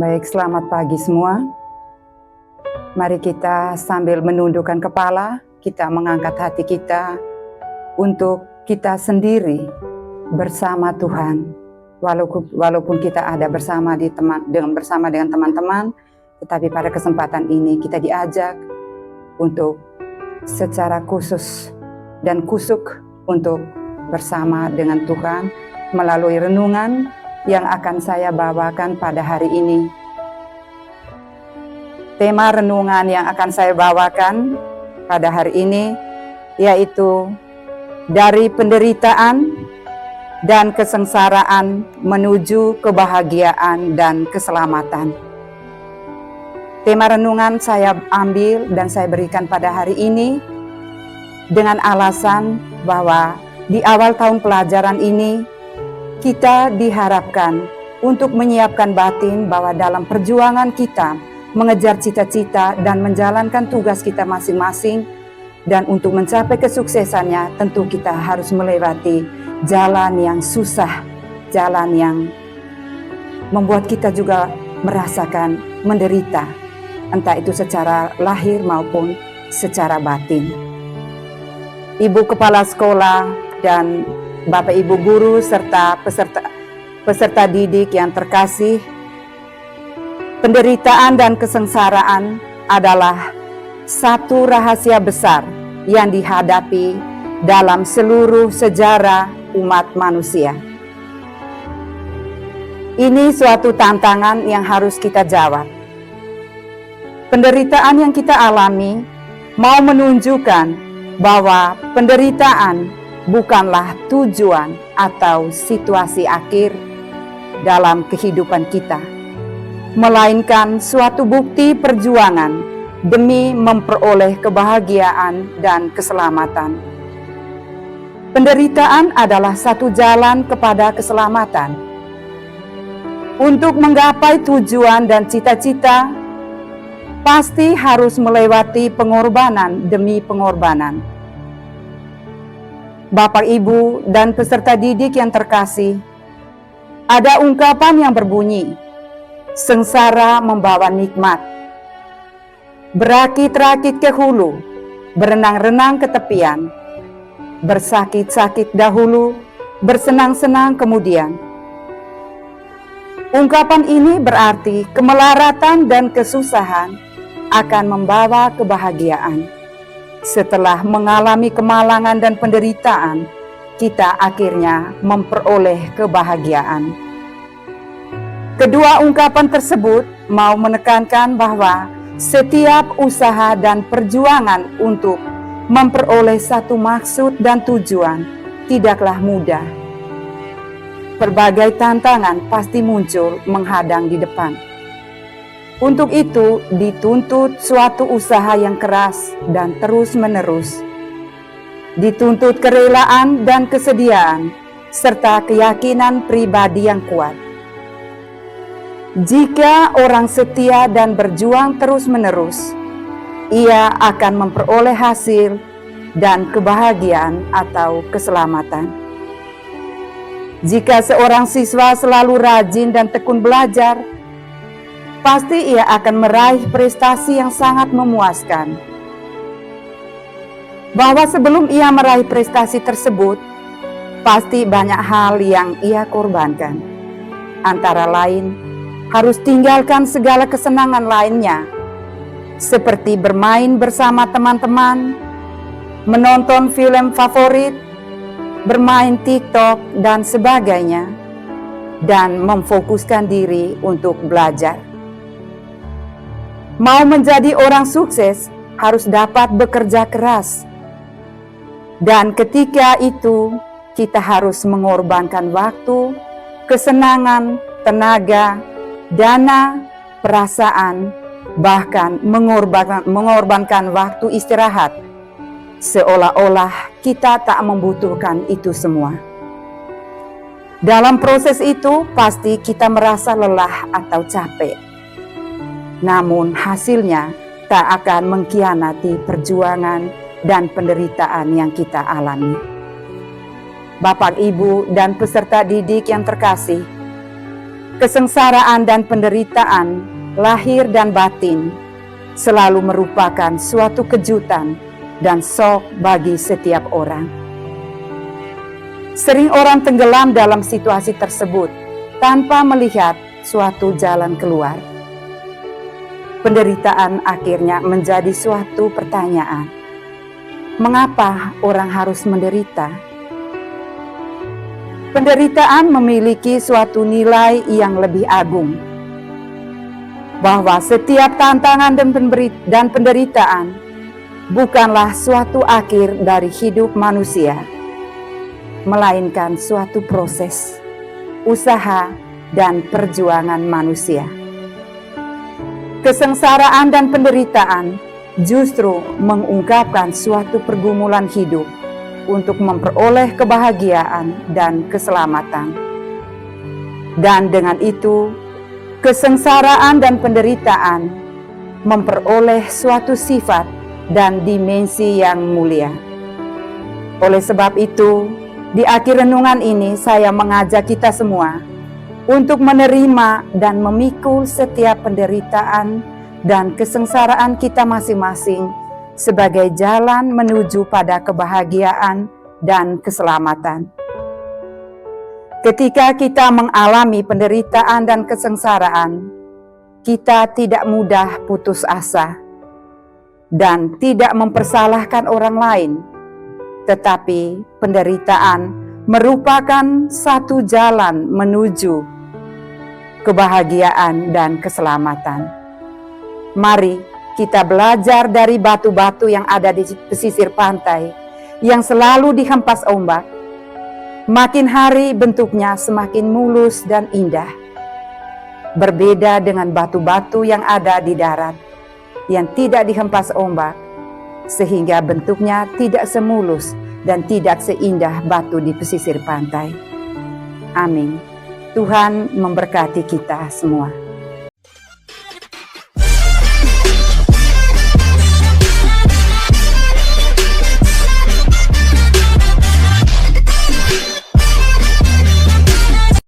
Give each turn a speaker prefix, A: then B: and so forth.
A: Baik, selamat pagi semua. Mari kita sambil menundukkan kepala, kita mengangkat hati kita untuk kita sendiri bersama Tuhan. Walaupun kita ada bersama dengan teman-teman, tetapi pada kesempatan ini kita diajak untuk secara khusus dan kusuk untuk bersama dengan Tuhan melalui renungan yang akan saya bawakan pada hari ini. Tema renungan yang akan saya bawakan pada hari ini yaitu dari penderitaan dan kesengsaraan menuju kebahagiaan dan keselamatan. Tema renungan saya ambil dan saya berikan pada hari ini dengan alasan bahwa di awal tahun pelajaran ini kita diharapkan untuk menyiapkan batin bahwa dalam perjuangan kita mengejar cita-cita dan menjalankan tugas kita masing-masing, dan untuk mencapai kesuksesannya tentu kita harus melewati jalan yang susah, jalan yang membuat kita juga merasakan menderita, entah itu secara lahir maupun secara batin. Ibu kepala sekolah dan Bapak Ibu guru serta peserta didik yang terkasih, penderitaan dan kesengsaraan adalah satu rahasia besar yang dihadapi dalam seluruh sejarah umat manusia. Ini suatu tantangan yang harus kita jawab. Penderitaan yang kita alami mau menunjukkan bahwa penderitaan bukanlah tujuan atau situasi akhir dalam kehidupan kita, melainkan suatu bukti perjuangan demi memperoleh kebahagiaan dan keselamatan. Penderitaan adalah satu jalan kepada keselamatan. Untuk menggapai tujuan dan cita-cita, pasti harus melewati pengorbanan demi pengorbanan. Bapak, Ibu, dan peserta didik yang terkasih, ada ungkapan yang berbunyi, sengsara membawa nikmat. Berakit-rakit ke hulu, berenang-renang ke tepian. Bersakit-sakit dahulu, bersenang-senang kemudian. Ungkapan ini berarti kemelaratan dan kesusahan akan membawa kebahagiaan. Setelah mengalami kemalangan dan penderitaan, kita akhirnya memperoleh kebahagiaan. Kedua ungkapan tersebut mau menekankan bahwa setiap usaha dan perjuangan untuk memperoleh satu maksud dan tujuan tidaklah mudah. Berbagai tantangan pasti muncul menghadang di depan. Untuk itu dituntut suatu usaha yang keras dan terus-menerus. Dituntut kerelaan dan kesediaan serta keyakinan pribadi yang kuat. Jika orang setia dan berjuang terus-menerus, ia akan memperoleh hasil dan kebahagiaan atau keselamatan. Jika seorang siswa selalu rajin dan tekun belajar, pasti ia akan meraih prestasi yang sangat memuaskan. Bahwa sebelum ia meraih prestasi tersebut, pasti banyak hal yang ia korbankan. Antara lain, harus tinggalkan segala kesenangan lainnya, seperti bermain bersama teman-teman, menonton film favorit, bermain TikTok, dan sebagainya, dan memfokuskan diri untuk belajar. Mau menjadi orang sukses harus dapat bekerja keras. Dan ketika itu kita harus mengorbankan waktu, kesenangan, tenaga, dana, perasaan, bahkan mengorbankan waktu istirahat. Seolah-olah kita tak membutuhkan itu semua. Dalam proses itu pasti kita merasa lelah atau capek. Namun hasilnya tak akan mengkhianati perjuangan dan penderitaan yang kita alami. Bapak, Ibu, dan peserta didik yang terkasih, kesengsaraan dan penderitaan, lahir dan batin, selalu merupakan suatu kejutan dan shock bagi setiap orang. Sering orang tenggelam dalam situasi tersebut tanpa melihat suatu jalan keluar. Penderitaan akhirnya menjadi suatu pertanyaan. Mengapa orang harus menderita? Penderitaan memiliki suatu nilai yang lebih agung, bahwa setiap tantangan dan penderitaan bukanlah suatu akhir dari hidup manusia, melainkan suatu proses, usaha, dan perjuangan manusia. Kesengsaraan dan penderitaan justru mengungkapkan suatu pergumulan hidup untuk memperoleh kebahagiaan dan keselamatan. Dan dengan itu, kesengsaraan dan penderitaan memperoleh suatu sifat dan dimensi yang mulia. Oleh sebab itu, di akhir renungan ini saya mengajak kita semua untuk menerima dan memikul setiap penderitaan dan kesengsaraan kita masing-masing sebagai jalan menuju pada kebahagiaan dan keselamatan. Ketika kita mengalami penderitaan dan kesengsaraan, kita tidak mudah putus asa dan tidak mempersalahkan orang lain, tetapi penderitaan merupakan satu jalan menuju kebahagiaan dan keselamatan. Mari kita belajar dari batu-batu yang ada di pesisir pantai yang selalu dihempas ombak. Makin hari bentuknya semakin mulus dan indah. Berbeda dengan batu-batu yang ada di darat yang tidak dihempas ombak, sehingga bentuknya tidak semulus dan tidak seindah batu di pesisir pantai. Amin. Tuhan memberkati kita semua.